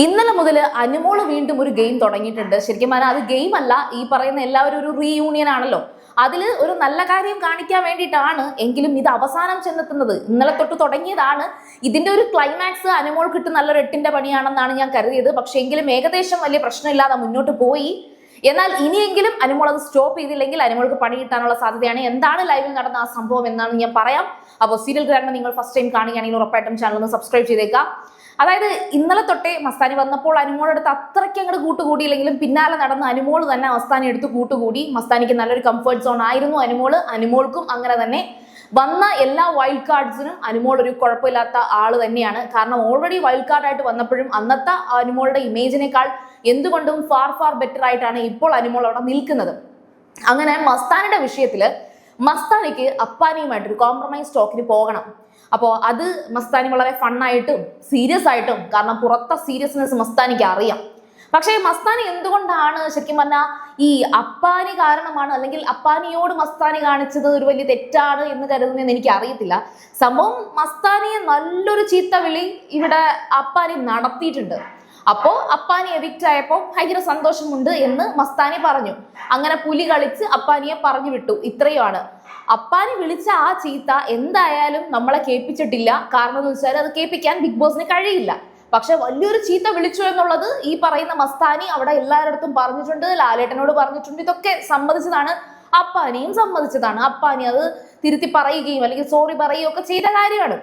ഇന്നലെ മുതൽ അനുമോള് വീണ്ടും ഒരു ഗെയിം തുടങ്ങിയിട്ടുണ്ട്. ശരിക്കും പറഞ്ഞാൽ അത് ഗെയിം അല്ല, ഈ പറയുന്ന എല്ലാവരും ഒരു റീയൂണിയൻ ആണല്ലോ. അതിൽ ഒരു നല്ല കാര്യം കാണിക്കാൻ വേണ്ടിയിട്ടാണ്. എങ്കിലും ഇത് അവസാനം ചെന്നെത്തുന്നത് ഇന്നലെ തൊട്ട് തുടങ്ങിയതാണ്. ഇതിന്റെ ഒരു ക്ലൈമാക്സ് അനുമോൾ കിട്ടും നല്ലൊരു എട്ടിന്റെ പണിയാണെന്നാണ് ഞാൻ കരുതിയത്. പക്ഷെ എങ്കിലും ഏകദേശം വലിയ പ്രശ്നമില്ലാതെ മുന്നോട്ട് പോയി. എന്നാൽ ഇനിയെങ്കിലും അനുമോൾ അത് സ്റ്റോപ്പ് ചെയ്തില്ലെങ്കിൽ അനുമോൾക്ക് പണി കിട്ടാനുള്ള സാധ്യതയാണ്. എന്താണ് ലൈവിൽ നടന്ന ആ സംഭവം എന്നാണ് ഞാൻ പറയാം. അപ്പോൾ സീരിയൽ ഗ്രാൻഡ് നിങ്ങൾ ഫസ്റ്റ് ടൈം കാണുകയാണെങ്കിൽ ഉറപ്പായിട്ടും ചാനൽ ഒന്ന് സബ്സ്ക്രൈബ് ചെയ്തേക്കാം. അതായത് ഇന്നലെ തൊട്ടേ മസ്താനി വന്നപ്പോൾ അനുമോളെടുത്ത് അത്രയ്ക്ക് അങ്ങോട്ട് കൂട്ടുകൂടിയില്ലെങ്കിലും പിന്നാലെ നടന്ന അനുമോൾ തന്നെ മസ്താനി എടുത്ത് കൂട്ടുകൂടി. മസ്താനിക്ക് നല്ലൊരു കംഫർട്ട് സോൺ ആയിരുന്നു അനുമോൾക്കും അങ്ങനെ തന്നെ. വന്ന എല്ലാ വൈൽഡ് കാർഡ്സിനും അനുമോൾ ഒരു കുഴപ്പമില്ലാത്ത ആള് തന്നെയാണ്. കാരണം ഓൾറെഡി വൈൽഡ് കാർഡായിട്ട് വന്നപ്പോഴും അന്നത്തെ അനുമോളുടെ ഇമേജിനേക്കാൾ എന്തുകൊണ്ടും ഫാർ ബെറ്റർ ആയിട്ടാണ് ഇപ്പോൾ അനുമോൾ അവിടെ നിൽക്കുന്നത്. അങ്ങനെ മസ്താനിയുടെ വിഷയത്തില് മസ്താനിക്ക് അപ്പാനിയുമായിട്ടൊരു കോംപ്രമൈസ് ടോക്കിന് പോകണം. അപ്പോൾ അത് മസ്താനി വളരെ ഫണ്ണായിട്ടും സീരിയസ് ആയിട്ടും, കാരണം പുറത്തെ സീരിയസ്നെസ് മസ്താനിക്ക് അറിയാം. പക്ഷേ മസ്താനി എന്തുകൊണ്ടാണ് ശരിക്കും പറഞ്ഞാൽ ഈ അപ്പാനി കാരണമാണ്, അല്ലെങ്കിൽ അപ്പാനിയോട് മസ്താനി കാണിച്ചത് ഒരു വലിയ തെറ്റാണ് എന്ന് കരുതുന്നതെന്ന് എനിക്ക് അറിയത്തില്ല. സംഭവം മസ്താനിയെ നല്ലൊരു ചീത്ത വിളി ഇവിടെ അപ്പാനി നടത്തിയിട്ടുണ്ട്. അപ്പോ അപ്പാനി എവിക്റ്റ് ആയപ്പോൾ ഭയങ്കര സന്തോഷമുണ്ട് എന്ന് മസ്താനി പറഞ്ഞു. അങ്ങനെ പുലി കളിച്ച് അപ്പാനിയെ പറഞ്ഞു വിട്ടു. ഇത്രയുമാണ്. അപ്പാനി വിളിച്ച ആ ചീത്ത എന്തായാലും നമ്മളെ കേൾപ്പിച്ചിട്ടില്ല. കാരണം എന്ന് വെച്ചാൽ അത് കേൾപ്പിക്കാൻ ബിഗ് ബോസിന് കഴിയില്ല. പക്ഷെ വലിയൊരു ചീത്ത വിളിച്ചു എന്നുള്ളത് ഈ പറയുന്ന മസ്താനി അവിടെ എല്ലാവരുടെ പറഞ്ഞിട്ടുണ്ട്, ലാലേട്ടനോട് പറഞ്ഞിട്ടുണ്ട്. ഇതൊക്കെ സമ്മതിച്ചതാണ്, അപ്പാനിയും സമ്മതിച്ചതാണ്. അപ്പാനി അത് തിരുത്തി പറയുകയും അല്ലെങ്കിൽ സോറി പറയുകയും ഒക്കെ ചെയ്ത കാര്യമാണ്.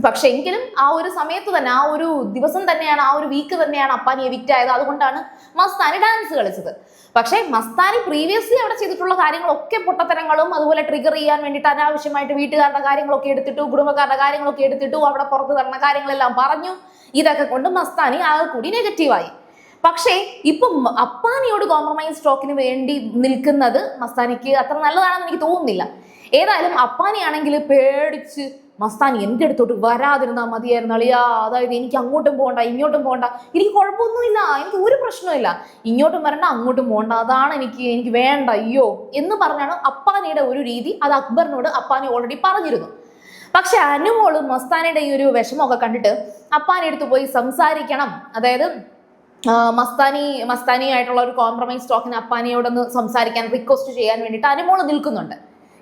പക്ഷെ എങ്കിലും ആ ഒരു സമയത്ത് തന്നെ, ആ ഒരു ദിവസം തന്നെയാണ്, ആ ഒരു വീക്ക് തന്നെയാണ് അപ്പാനി എവിക്റ്റ് ആയത്. അതുകൊണ്ടാണ് മസ്താനി ഡാൻസ് കളിച്ചത്. പക്ഷെ മസ്താനി പ്രീവിയസ്ലി അവിടെ ചെയ്തിട്ടുള്ള കാര്യങ്ങളൊക്കെ പൊട്ടത്തരങ്ങളും, അതുപോലെ ട്രിഗർ ചെയ്യാൻ വേണ്ടിയിട്ട് അനാവശ്യമായിട്ട് വീട്ടുകാരുടെ കാര്യങ്ങളൊക്കെ എടുത്തിട്ടു, കുടുംബക്കാരുടെ കാര്യങ്ങളൊക്കെ എടുത്തിട്ടു, അവിടെ പുറത്ത് നടന്ന കാര്യങ്ങളെല്ലാം പറഞ്ഞു. ഇതൊക്കെ കൊണ്ട് മസ്താനി ആകെ കൂടി നെഗറ്റീവായി. പക്ഷേ ഇപ്പം അപ്പാനിയോട് കോംപ്രമൈസ് ടോക്കിന് വേണ്ടി നിൽക്കുന്നത് മസ്താനിക്ക് അത്ര നല്ലതാണെന്ന് എനിക്ക് തോന്നുന്നില്ല. ഏതായാലും അപ്പാനിയാണെങ്കിൽ പേടിച്ച് മസ്താനി എൻ്റെ അടുത്തോട്ട് വരാതിരുന്നാൽ മതിയായിരുന്നു അളിയാ. അതായത് എനിക്ക് അങ്ങോട്ടും പോകണ്ട ഇങ്ങോട്ടും പോകണ്ട, എനിക്ക് കുഴപ്പമൊന്നുമില്ല, എനിക്ക് ഒരു പ്രശ്നമില്ല, ഇങ്ങോട്ടും വരണ്ട അങ്ങോട്ടും പോകണ്ട, അതാണ് എനിക്ക് വേണ്ട, അയ്യോ എന്ന് പറഞ്ഞാണ് അപ്പാനിയുടെ ഒരു രീതി. അത് അക്ബറിനോട് അപ്പാനി ഓൾറെഡി പറഞ്ഞിരുന്നു. പക്ഷെ അനുമോള് മസ്താനിയുടെ ഈ ഒരു വിഷമമൊക്കെ കണ്ടിട്ട് അപ്പാനി അടുത്ത് പോയി സംസാരിക്കണം, അതായത് മസ്താനിയായിട്ടുള്ള ഒരു കോംപ്രമൈസ് ടോക്കിന് അപ്പാനിയോടൊന്ന് സംസാരിക്കാൻ റിക്വസ്റ്റ് ചെയ്യാൻ വേണ്ടിയിട്ട് അനുമോള് നിൽക്കുന്നുണ്ട്.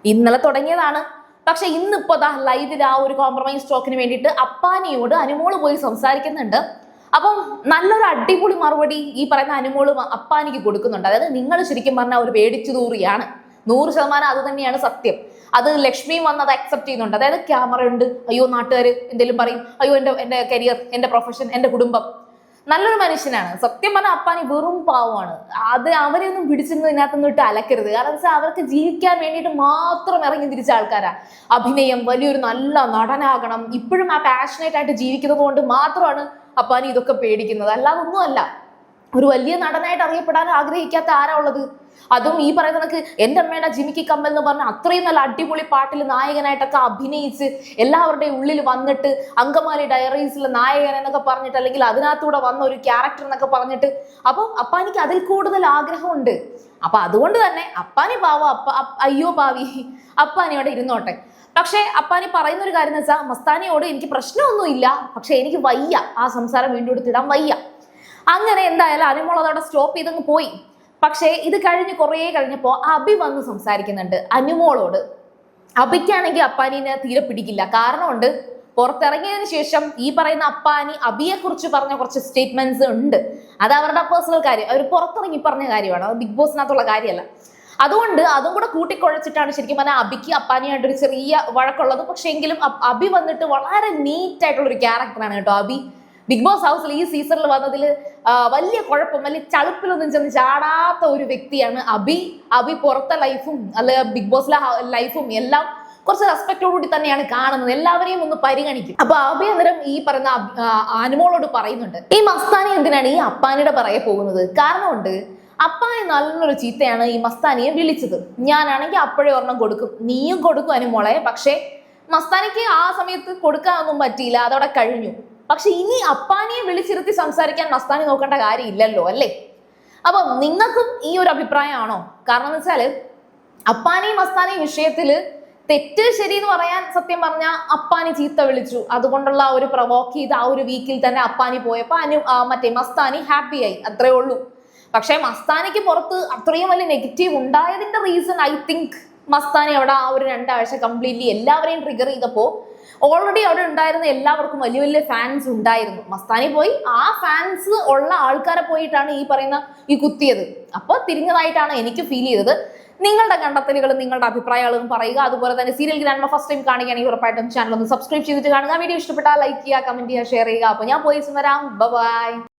ഇന്നലെ തുടങ്ങിയതാണ്. പക്ഷെ ഇന്നിപ്പോ ലൈവിൽ ആ ഒരു കോംപ്രമൈസ് ടോക്കിന് വേണ്ടിയിട്ട് അപ്പാനിയോട് അനുമോള് പോയി സംസാരിക്കുന്നുണ്ട്. അപ്പം നല്ലൊരു അടിപൊളി മറുപടി ഈ പറയുന്ന അനുമോള് അപ്പാനിക്ക് കൊടുക്കുന്നുണ്ട്. അതായത് നിങ്ങൾ ശരിക്കും പറഞ്ഞാൽ ഒരു പേടിച്ചു തൂറിയാണ്, 100% അത് തന്നെയാണ് സത്യം. അത് ലക്ഷ്മിയും വന്ന് അത് അക്സെപ്റ്റ് ചെയ്യുന്നുണ്ട്. അതായത് ക്യാമറ ഉണ്ട്, അയ്യോ നാട്ടുകാർ എന്തെങ്കിലും പറയും, അയ്യോ എൻ്റെ കരിയർ, എൻ്റെ പ്രൊഫഷൻ, എൻ്റെ കുടുംബം. നല്ലൊരു മനുഷ്യനാണ് സത്യം പറഞ്ഞാൽ. അപ്പാനി വെറും പാവമാണ്. അത് അവരെയൊന്നും പിടിച്ചിരുന്ന് ഇതിനകത്തൊന്നും ഇട്ട് അലക്കരുത്. കാരണം വെച്ചാൽ അവർക്ക് ജീവിക്കാൻ വേണ്ടിയിട്ട് മാത്രം ഇറങ്ങി തിരിച്ച ആൾക്കാരാ. അഭിനയം, വലിയൊരു നല്ല നടനാകണം, ഇപ്പോഴും ആ പാഷനേറ്റ് ആയിട്ട് ജീവിക്കുന്നത് കൊണ്ട് മാത്രമാണ് അപ്പാനി ഇതൊക്കെ പേടിക്കുന്നത്. അല്ലാതെ ഒന്നുമല്ല. ഒരു വലിയ നടനായിട്ട് അറിയപ്പെടാൻ ആഗ്രഹിക്കാത്ത ആരാ ഉള്ളത്? അതും ഈ പറയുന്ന കണക്ക് എൻ്റെ അമ്മയുടെ ജിമിക്കി കമ്മൽ എന്ന് പറഞ്ഞാൽ അത്രയും നല്ല അടിപൊളി പാട്ടിൽ നായകനായിട്ടൊക്കെ അഭിനയിച്ച് എല്ലാവരുടെയും ഉള്ളിൽ വന്നിട്ട് അങ്കമാലി ഡയറീസിലെ നായകൻ എന്നൊക്കെ പറഞ്ഞിട്ട്, അല്ലെങ്കിൽ അതിനകത്തൂടെ വന്ന ഒരു ക്യാരക്ടർ എന്നൊക്കെ പറഞ്ഞിട്ട്, അപ്പം അപ്പാനിക്ക് അതിൽ കൂടുതൽ ആഗ്രഹമുണ്ട്. അപ്പൊ അതുകൊണ്ട് തന്നെ അപ്പാനി അയ്യോ പാവി, അപ്പാനിയോടെ ഇരുന്നോട്ടെ. പക്ഷെ അപ്പാനി പറയുന്ന ഒരു കാര്യം എന്ന് വെച്ചാൽ, മസ്താനിയോട് എനിക്ക് പ്രശ്നമൊന്നുമില്ല, പക്ഷെ എനിക്ക് വയ്യ, ആ സംസാരം വീണ്ടും എടുത്തിടാൻ വയ്യ. അങ്ങനെ എന്തായാലും അനുമോൾ അതോടെ സ്റ്റോപ്പ് ചെയ്തങ്ങ് പോയി. പക്ഷേ ഇത് കഴിഞ്ഞ് കുറേ കഴിഞ്ഞപ്പോൾ അഭി വന്ന് സംസാരിക്കുന്നുണ്ട് അനുമോളോട്. അഭിക്കാണെങ്കിൽ അപ്പാനിനെ തീരെ പിടിക്കില്ല. കാരണമുണ്ട്, പുറത്തിറങ്ങിയതിന് ശേഷം ഈ പറയുന്ന അപ്പാനി അഭിയെ കുറിച്ച് പറഞ്ഞ കുറച്ച് സ്റ്റേറ്റ്മെന്റ്സ് ഉണ്ട്. അത് അവരുടെ പേഴ്സണൽ കാര്യം, അവർ പുറത്തിറങ്ങി പറഞ്ഞ കാര്യമാണ്, അത് ബിഗ് ബോസിനകത്തുള്ള കാര്യമല്ല. അതുകൊണ്ട് അതും കൂടെ കൂട്ടിക്കുഴച്ചിട്ടാണ് ശരിക്കും പറഞ്ഞാൽ അഭിക്ക് അപ്പാനിയായിട്ടൊരു ചെറിയ വഴക്കുള്ളത്. പക്ഷെ എങ്കിലും അഭി വന്നിട്ട് വളരെ നീറ്റ് ആയിട്ടുള്ളൊരു ക്യാരക്ടറാണ് കേട്ടോ അഭി. ബിഗ് ബോസ് ഹൗസിൽ ഈ സീസണിൽ വന്നതിൽ വലിയ കുഴപ്പം, വലിയ ചളുപ്പിലൊന്നും ചെന്ന് ചാടാത്ത ഒരു വ്യക്തിയാണ് അഭി പുറത്തെ ലൈഫും അല്ലെ ബിഗ് ബോസിലെ ലൈഫും എല്ലാം കുറച്ച് റെസ്പെക്റ്റോടുകൂടി തന്നെയാണ് കാണുന്നത്. എല്ലാവരെയും ഒന്ന് പരിഗണിക്കും. അപ്പൊ അഭി അന്നേരം ഈ പറയുന്ന അനുമോളോട് പറയുന്നുണ്ട്, ഈ മസ്താനി എന്തിനാണ് ഈ അപ്പാനിയുടെ പറയെ പോകുന്നത്? കാരണമുണ്ട്, അപ്പാനി നല്ലൊരു ചീത്തയാണ് ഈ മസ്താനിയെ വിളിച്ചത്. ഞാനാണെങ്കിൽ അപ്പോഴേ ഒരെണ്ണം കൊടുക്കും, നീയും കൊടുക്കും അനുമോളെ. പക്ഷേ മസ്താനിക്ക് ആ സമയത്ത് കൊടുക്കാനൊന്നും പറ്റിയില്ല, അതോടെ കഴിഞ്ഞു. പക്ഷെ ഇനി അപ്പാനിയെ വിളിച്ചിരുത്തി സംസാരിക്കാൻ മസ്താനി നോക്കേണ്ട കാര്യമില്ലല്ലോ അല്ലേ? അപ്പം നിങ്ങൾക്കും ഈ ഒരു അഭിപ്രായമാണോ? കാരണം എന്ന് വെച്ചാല് അപ്പാനി മസ്താനി വിഷയത്തില് തെറ്റ് ശരി എന്ന് പറയാൻ സത്യം പറഞ്ഞാൽ അപ്പാനി ചീത്ത വിളിച്ചു, അതുകൊണ്ടുള്ള ആ ഒരു പ്രൊവോക്ക് ചെയ്ത് ആ ഒരു വീക്കിൽ തന്നെ അപ്പാനി പോയപ്പോ മറ്റേ മസ്താനി ഹാപ്പി ആയി, അത്രേ ഉള്ളൂ. പക്ഷെ മസ്താനിക്ക് പുറത്ത് അത്രയും വലിയ നെഗറ്റീവ് ഉണ്ടായതിന്റെ റീസൺ ഐ തിങ്ക് മസ്താനി അവിടെ ആ ഒരു 2 ആഴ്ച കംപ്ലീറ്റ്ലി എല്ലാവരെയും ട്രിഗർ ചെയ്തപ്പോ ഓൾറെഡി അവിടെ ഉണ്ടായിരുന്ന എല്ലാവർക്കും വലിയ വലിയ ഫാൻസ് ഉണ്ടായിരുന്നു. മസ്താനി പോയി ആ ഫാൻസ് ഉള്ള ആൾക്കാരെ പോയിട്ടാണ് ഈ പറയുന്ന ഈ കുത്തിയത്. അപ്പോൾ തിരിഞ്ഞതായിട്ടാണ് എനിക്ക് ഫീൽ ചെയ്തത്. നിങ്ങളുടെ കണ്ടെത്തലുകളും നിങ്ങളുടെ അഭിപ്രായങ്ങളും പറയുക. അതുപോലെ തന്നെ സീരിയൽ ഗ്രാൻഡ്മ ഫസ്റ്റ് ടൈം കാണുകയാണെങ്കിൽ ഉറപ്പായിട്ടും ചാനൽ ഒന്ന് സബ്സ്ക്രൈബ് ചെയ്തിട്ട് കാണുക. വീഡിയോ ഇഷ്ടപ്പെട്ടാൽ ലൈക്ക് ചെയ്യുക, കമന്റ് ചെയ്യുക, ഷെയർ ചെയ്യുക. അപ്പോൾ ഞാൻ പോയി വരാം. ബൈ.